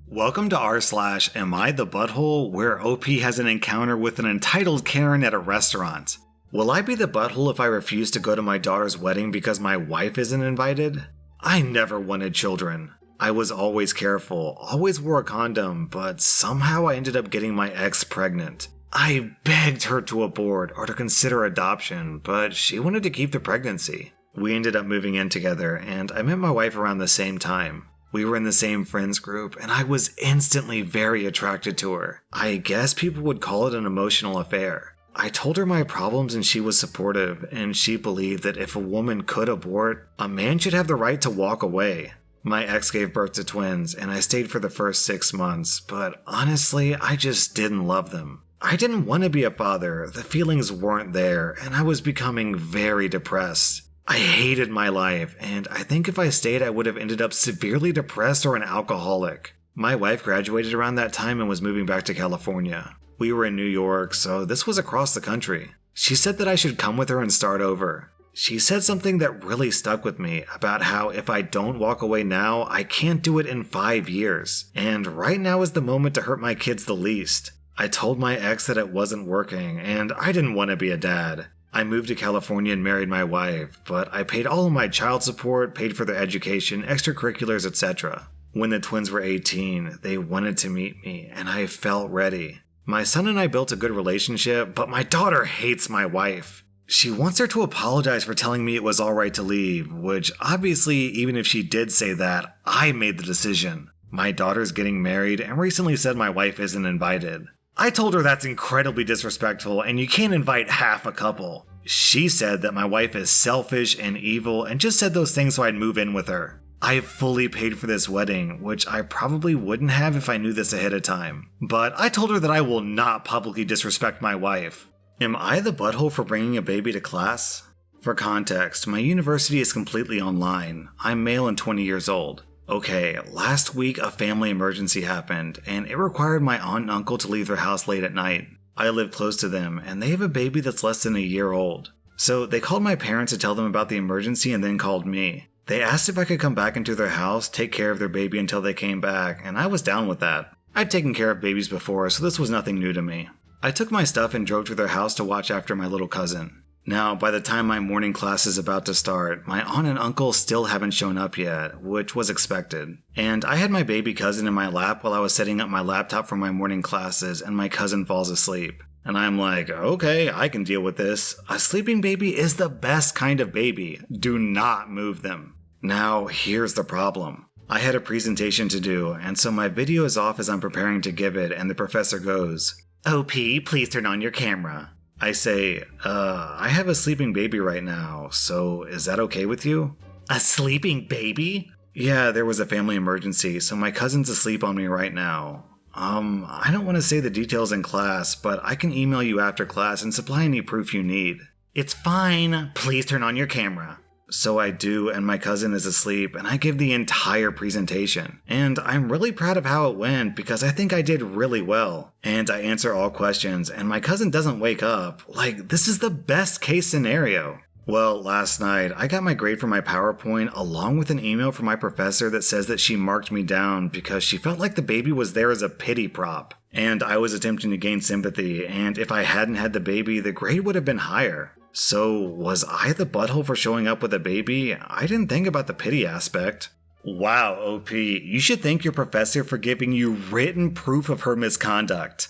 Welcome to rSlash AmITheButthole, where OP has an encounter with an entitled Karen at a restaurant. Will I be the butthole if I refuse to go to my daughter's wedding because my wife isn't invited? I never wanted children. I was always careful, always wore a condom, but somehow I ended up getting my ex pregnant. I begged her to abort or to consider adoption, but she wanted to keep the pregnancy. We ended up moving in together, and I met my wife around the same time. We were in the same friends group, and I was instantly very attracted to her. I guess people would call it an emotional affair. I told her my problems and she was supportive, and she believed that if a woman could abort, a man should have the right to walk away. My ex gave birth to twins, and I stayed for the first 6 months, but honestly, I just didn't love them. I didn't want to be a father, the feelings weren't there, and I was becoming very depressed. I hated my life, and I think if I stayed I would have ended up severely depressed or an alcoholic. My wife graduated around that time and was moving back to California. We were in New York, so this was across the country. She said that I should come with her and start over. She said something that really stuck with me about how if I don't walk away now, I can't do it in 5 years. And right now is the moment to hurt my kids the least. I told my ex that it wasn't working, and I didn't want to be a dad. I moved to California and married my wife, but I paid all of my child support, paid for their education, extracurriculars, etc. When the twins were 18, they wanted to meet me, and I felt ready. My son and I built a good relationship, but my daughter hates my wife. She wants her to apologize for telling me it was alright to leave, which obviously, even if she did say that, I made the decision. My daughter's getting married and recently said my wife isn't invited. I told her that's incredibly disrespectful and you can't invite half a couple. She said that my wife is selfish and evil and just said those things so I'd move in with her. I fully paid for this wedding, which I probably wouldn't have if I knew this ahead of time. But I told her that I will not publicly disrespect my wife. Am I the butthole for bringing a baby to class? For context, my university is completely online. I'm male and 20 years old. Okay, last week a family emergency happened, and it required my aunt and uncle to leave their house late at night. I live close to them, and they have a baby that's less than a year old. So they called my parents to tell them about the emergency and then called me. They asked if I could come back into their house, take care of their baby until they came back, and I was down with that. I'd taken care of babies before, so this was nothing new to me. I took my stuff and drove to their house to watch after my little cousin. Now, by the time my morning class is about to start, my aunt and uncle still haven't shown up yet, which was expected. And I had my baby cousin in my lap while I was setting up my laptop for my morning classes, and my cousin falls asleep. And I'm like, okay, I can deal with this. A sleeping baby is the best kind of baby. Do not move them. Now, here's the problem. I had a presentation to do, and so my video is off as I'm preparing to give it, and the professor goes, "OP, please turn on your camera." I say, I have a sleeping baby right now, so is that okay with you? A sleeping baby? Yeah, there was a family emergency, so my cousin's asleep on me right now. I don't want to say the details in class, but I can email you after class and supply any proof you need. It's fine, please turn on your camera. So I do, and my cousin is asleep, and I give the entire presentation. And I'm really proud of how it went because I think I did really well. And I answer all questions, and my cousin doesn't wake up. Like, this is the best case scenario. Well, last night, I got my grade for my PowerPoint along with an email from my professor that says that she marked me down because she felt like the baby was there as a pity prop. And I was attempting to gain sympathy, and if I hadn't had the baby, the grade would have been higher. So, was I the butthole for showing up with a baby? I didn't think about the pity aspect. Wow, OP, you should thank your professor for giving you written proof of her misconduct.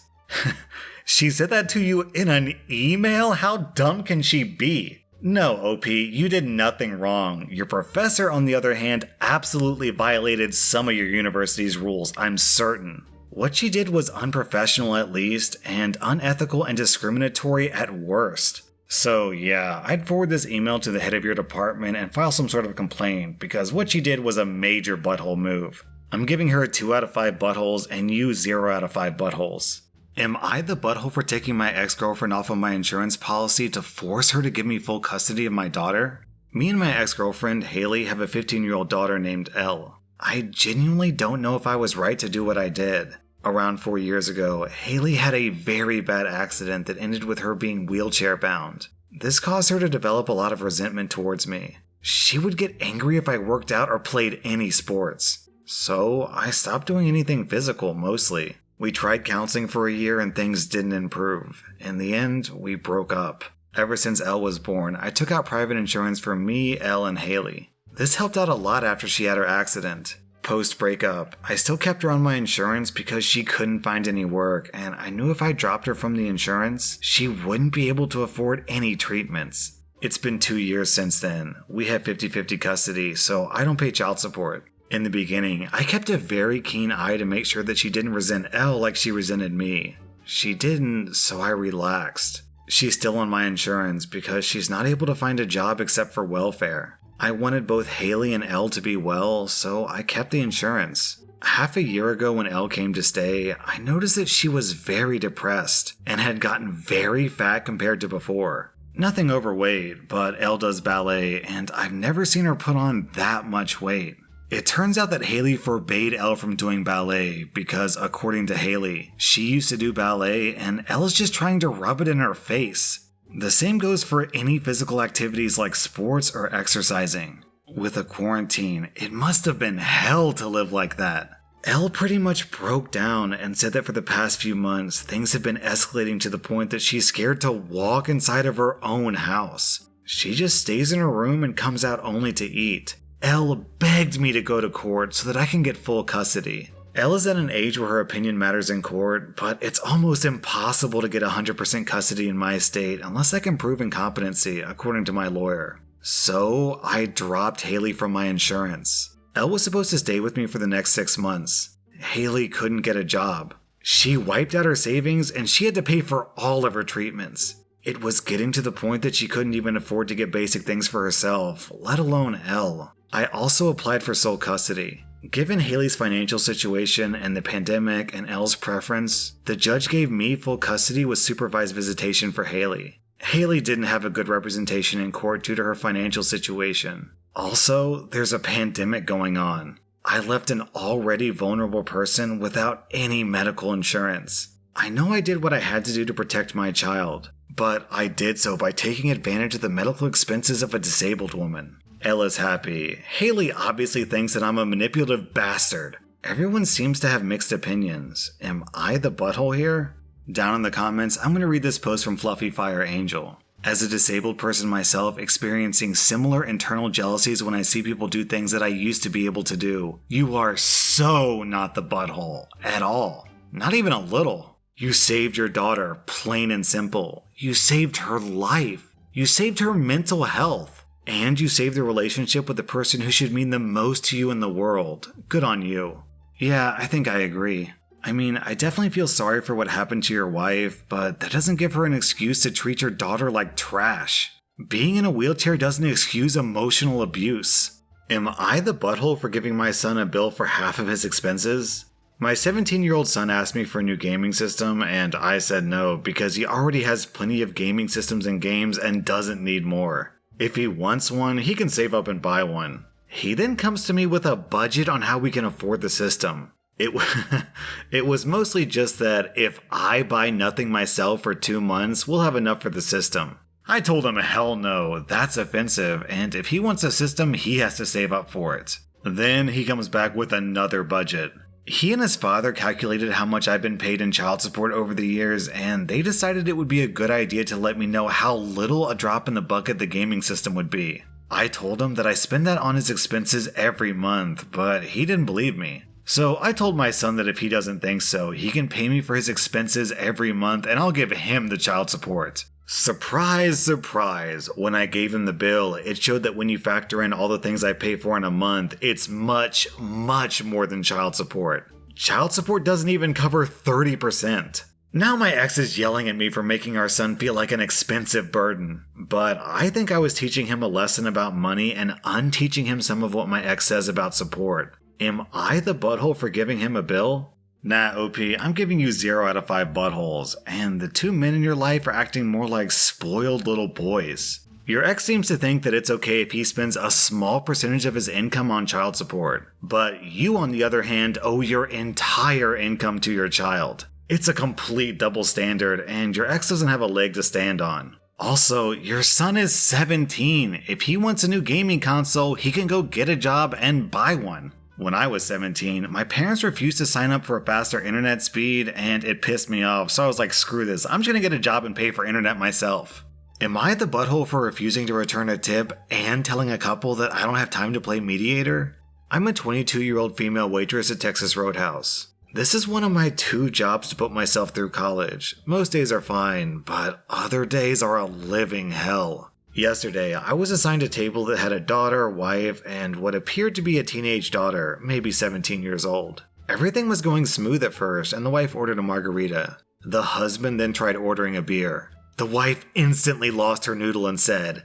She said that to you in an email? How dumb can she be? No, OP, you did nothing wrong. Your professor, on the other hand, absolutely violated some of your university's rules, I'm certain. What she did was unprofessional at least, and unethical and discriminatory at worst. So yeah, I'd forward this email to the head of your department and file some sort of complaint, because what she did was a major butthole move. I'm giving her 2 out of 5 buttholes and you 0 out of 5 buttholes. Am I the butthole for taking my ex-girlfriend off of my insurance policy to force her to give me full custody of my daughter? Me and my ex-girlfriend, Haley, have a 15-year-old daughter named Elle. I genuinely don't know if I was right to do what I did. Around 4 years ago, Haley had a very bad accident that ended with her being wheelchair bound. This caused her to develop a lot of resentment towards me. She would get angry if I worked out or played any sports. So I stopped doing anything physical mostly. We tried counseling for a year and things didn't improve. In the end, we broke up. Ever since Elle was born, I took out private insurance for me, Elle, and Haley. This helped out a lot after she had her accident. Post-breakup, I still kept her on my insurance because she couldn't find any work, and I knew if I dropped her from the insurance, she wouldn't be able to afford any treatments. It's been 2 years since then. We have 50-50 custody, so I don't pay child support. In the beginning, I kept a very keen eye to make sure that she didn't resent Elle like she resented me. She didn't, so I relaxed. She's still on my insurance because she's not able to find a job except for welfare. I wanted both Haley and Elle to be well, so I kept the insurance. Half a year ago when Elle came to stay, I noticed that she was very depressed and had gotten very fat compared to before. Nothing overweight, but Elle does ballet and I've never seen her put on that much weight. It turns out that Haley forbade Elle from doing ballet because, according to Haley, she used to do ballet and Elle's just trying to rub it in her face. The same goes for any physical activities like sports or exercising. With a quarantine, it must have been hell to live like that. Elle pretty much broke down and said that for the past few months, things have been escalating to the point that she's scared to walk inside of her own house. She just stays in her room and comes out only to eat. Elle begged me to go to court so that I can get full custody. Elle is at an age where her opinion matters in court, but it's almost impossible to get 100% custody in my estate unless I can prove incompetency, according to my lawyer. So I dropped Haley from my insurance. Elle was supposed to stay with me for the next 6 months. Haley couldn't get a job. She wiped out her savings and she had to pay for all of her treatments. It was getting to the point that she couldn't even afford to get basic things for herself, let alone Elle. I also applied for sole custody. Given Haley's financial situation and the pandemic and Elle's preference, the judge gave me full custody with supervised visitation for Haley. Haley didn't have a good representation in court due to her financial situation. Also, there's a pandemic going on. I left an already vulnerable person without any medical insurance. I know I did what I had to do to protect my child, but I did so by taking advantage of the medical expenses of a disabled woman. Elle is happy. Haley obviously thinks that I'm a manipulative bastard. Everyone seems to have mixed opinions. Am I the butthole here? Down in the comments, I'm going to read this post from Fluffy Fire Angel. As a disabled person myself, experiencing similar internal jealousies when I see people do things that I used to be able to do. You are so not the butthole. At all. Not even a little. You saved your daughter, plain and simple. You saved her life. You saved her mental health. And you saved the relationship with the person who should mean the most to you in the world. Good on you. Yeah, I think I agree. I mean, I definitely feel sorry for what happened to your wife, but that doesn't give her an excuse to treat your daughter like trash. Being in a wheelchair doesn't excuse emotional abuse. Am I the butthole for giving my son a bill for half of his expenses? My 17-year-old son asked me for a new gaming system, and I said no because he already has plenty of gaming systems and games and doesn't need more. If he wants one, he can save up and buy one. He then comes to me with a budget on how we can afford the system. It was mostly just that if I buy nothing myself for 2 months, we'll have enough for the system. I told him hell no, that's offensive, and if he wants a system, he has to save up for it. Then he comes back with another budget. He and his father calculated how much I've been paid in child support over the years, and they decided it would be a good idea to let me know how little a drop in the bucket the gaming system would be. I told him that I spend that on his expenses every month, but he didn't believe me. So I told my son that if he doesn't think so, he can pay me for his expenses every month and I'll give him the child support. Surprise, surprise, when I gave him the bill, it showed that when you factor in all the things I pay for in a month, it's much, much more than child support. Child support doesn't even cover 30%. Now my ex is yelling at me for making our son feel like an expensive burden, but I think I was teaching him a lesson about money and unteaching him some of what my ex says about support. Am I the butthole for giving him a bill? Nah, OP, I'm giving you 0 out of 5 buttholes, and the 2 men in your life are acting more like spoiled little boys. Your ex seems to think that it's okay if he spends a small percentage of his income on child support, but you on the other hand owe your entire income to your child. It's a complete double standard, and your ex doesn't have a leg to stand on. Also, your son is 17. If he wants a new gaming console, he can go get a job and buy one. When I was 17, my parents refused to sign up for a faster internet speed, and it pissed me off, so I was like, screw this, I'm just gonna get a job and pay for internet myself. Am I the butthole for refusing to return a tip and telling a couple that I don't have time to play mediator? I'm a 22-year-old female waitress at Texas Roadhouse. This is one of my 2 jobs to put myself through college. Most days are fine, but other days are a living hell. Yesterday, I was assigned a table that had a daughter, wife, and what appeared to be a teenage daughter, maybe 17 years old. Everything was going smooth at first, and the wife ordered a margarita. The husband then tried ordering a beer. The wife instantly lost her noodle and said,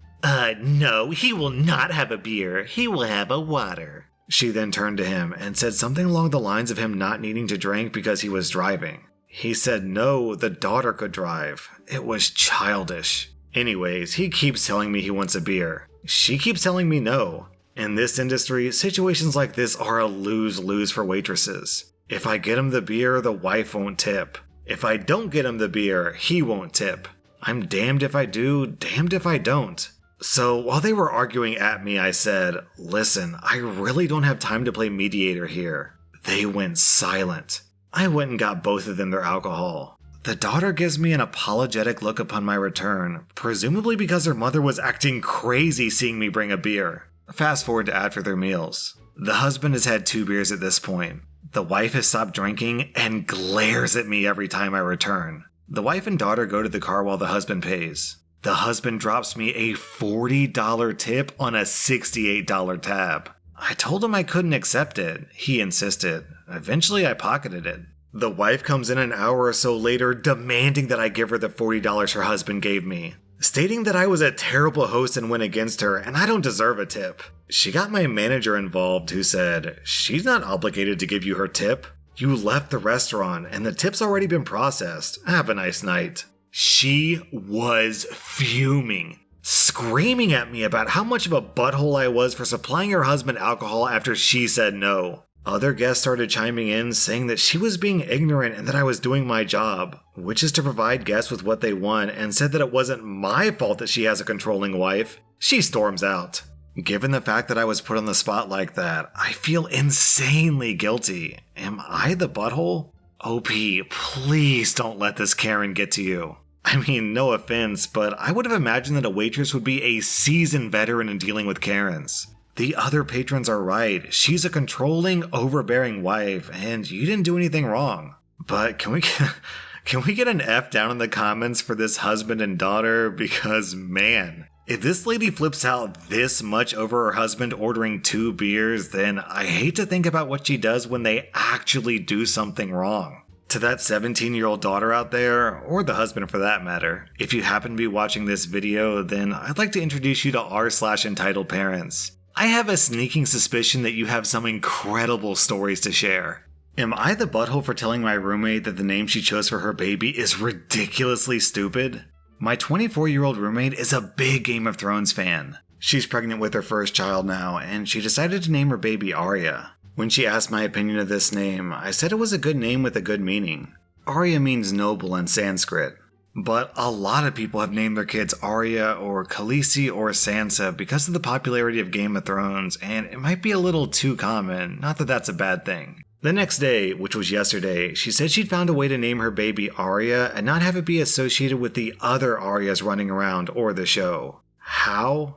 no, he will not have a beer, he will have a water. She then turned to him and said something along the lines of him not needing to drink because he was driving. He said no, the daughter could drive. It was childish. Anyways, he keeps telling me he wants a beer. She keeps telling me no. In this industry, situations like this are a lose-lose for waitresses. If I get him the beer, the wife won't tip. If I don't get him the beer, he won't tip. I'm damned if I do, damned if I don't. So while they were arguing at me, I said, listen, I really don't have time to play mediator here. They went silent. I went and got both of them their alcohol. The daughter gives me an apologetic look upon my return, presumably because her mother was acting crazy seeing me bring a beer. Fast forward to after their meals. The husband has had 2 beers at this point. The wife has stopped drinking and glares at me every time I return. The wife and daughter go to the car while the husband pays. The husband drops me a $40 tip on a $68 tab. I told him I couldn't accept it. He insisted. Eventually I pocketed it. The wife comes in an hour or so later demanding that I give her the $40 her husband gave me, stating that I was a terrible host and went against her and I don't deserve a tip. She got my manager involved who said, she's not obligated to give you her tip. You left the restaurant and the tip's already been processed. Have a nice night. She was fuming, screaming at me about how much of a butthole I was for supplying her husband alcohol after she said no. Other guests started chiming in, saying that she was being ignorant and that I was doing my job, which is to provide guests with what they want, and said that it wasn't my fault that she has a controlling wife. She storms out. Given the fact that I was put on the spot like that, I feel insanely guilty. Am I the butthole? OP, please don't let this Karen get to you. I mean, no offense, but I would have imagined that a waitress would be a seasoned veteran in dealing with Karens. The other patrons are right. She's a controlling, overbearing wife, and you didn't do anything wrong. But can we get an F down in the comments for this husband and daughter? Because, man, if this lady flips out this much over her husband ordering 2 beers, then I hate to think about what she does when they actually do something wrong. To that 17-year-old daughter out there, or the husband for that matter, if you happen to be watching this video, then I'd like to introduce you to r/entitled parents. I have a sneaking suspicion that you have some incredible stories to share. Am I the butthole for telling my roommate that the name she chose for her baby is ridiculously stupid? My 24-year-old roommate is a big Game of Thrones fan. She's pregnant with her first child now, and she decided to name her baby Arya. When she asked my opinion of this name, I said it was a good name with a good meaning. Arya means noble in Sanskrit. But a lot of people have named their kids Arya or Khaleesi or Sansa because of the popularity of Game of Thrones, and it might be a little too common, not that that's a bad thing. The next day, which was yesterday, she said she'd found a way to name her baby Arya and not have it be associated with the other Aryas running around or the show. How?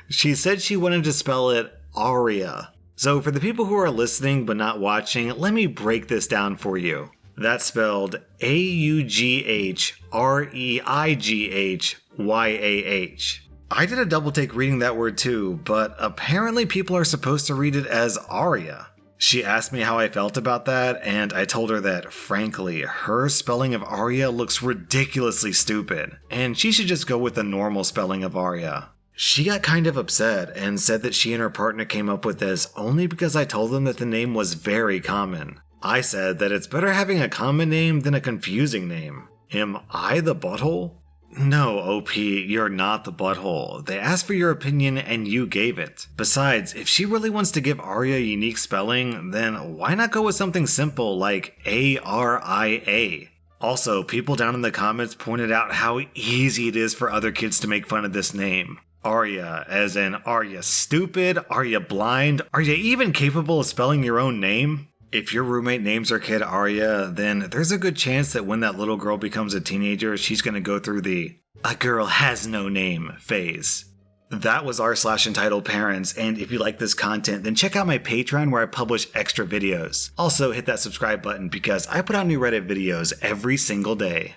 She said she wanted to spell it Aria. So for the people who are listening but not watching, let me break this down for you. That's spelled Aughreyah. I did a double take reading that word too, but apparently people are supposed to read it as Arya. She asked me how I felt about that, and I told her that, frankly, her spelling of Arya looks ridiculously stupid, and she should just go with the normal spelling of Arya. She got kind of upset and said that she and her partner came up with this only because I told them that the name was very common. I said that it's better having a common name than a confusing name. Am I the butthole? No, OP, you're not the butthole. They asked for your opinion and you gave it. Besides, if she really wants to give Arya a unique spelling, then why not go with something simple like Aria? Also, people down in the comments pointed out how easy it is for other kids to make fun of this name. Arya, as in, are you stupid? Are you blind? Are you even capable of spelling your own name? If your roommate names her kid Arya, then there's a good chance that when that little girl becomes a teenager, she's gonna go through the "a girl has no name" phase. That was rSlash entitled Parents, and if you like this content, then check out my Patreon where I publish extra videos. Also, hit that subscribe button because I put out new Reddit videos every single day.